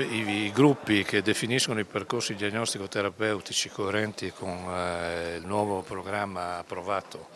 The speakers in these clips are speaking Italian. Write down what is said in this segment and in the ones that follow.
i gruppi che definiscono i percorsi diagnostico-terapeutici coerenti con il nuovo programma approvato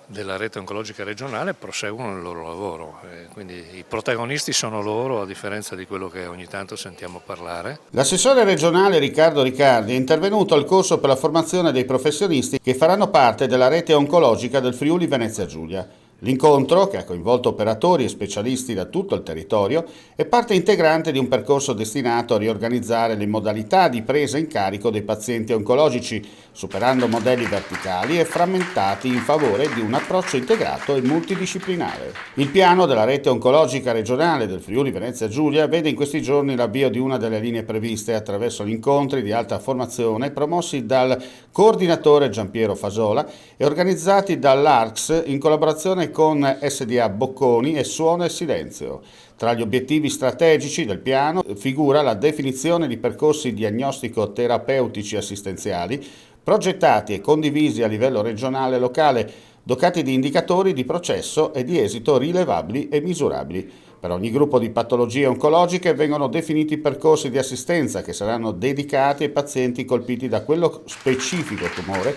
della rete oncologica regionale proseguono il loro lavoro, quindi i protagonisti sono loro, a differenza di quello che ogni tanto sentiamo parlare. L'assessore regionale Riccardo Riccardi è intervenuto al corso per la formazione dei professionisti che faranno parte della rete oncologica del Friuli Venezia Giulia. L'incontro, che ha coinvolto operatori e specialisti da tutto il territorio, è parte integrante di un percorso destinato a riorganizzare le modalità di presa in carico dei pazienti oncologici, superando modelli verticali e frammentati in favore di un approccio integrato e multidisciplinare. Il piano della rete oncologica regionale del Friuli Venezia Giulia vede in questi giorni l'avvio di una delle linee previste attraverso gli incontri di alta formazione promossi dal coordinatore Giampiero Fasola e organizzati dall'ARCS in collaborazione con SDA Bocconi e Suono e Silenzio. Tra gli obiettivi strategici del piano figura la definizione di percorsi diagnostico-terapeutici assistenziali progettati e condivisi a livello regionale e locale, dotati di indicatori di processo e di esito rilevabili e misurabili. Per ogni gruppo di patologie oncologiche vengono definiti percorsi di assistenza che saranno dedicati ai pazienti colpiti da quello specifico tumore,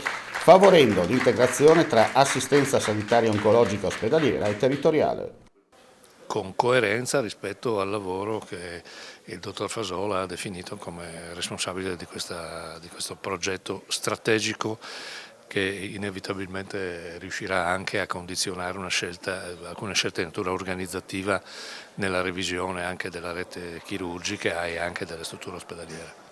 favorendo l'integrazione tra assistenza sanitaria oncologica ospedaliera e territoriale. Con coerenza rispetto al lavoro che il dottor Fasola ha definito come responsabile di questo progetto strategico che inevitabilmente riuscirà anche a condizionare alcune scelte di natura organizzativa nella revisione anche della rete chirurgica e anche delle strutture ospedaliere.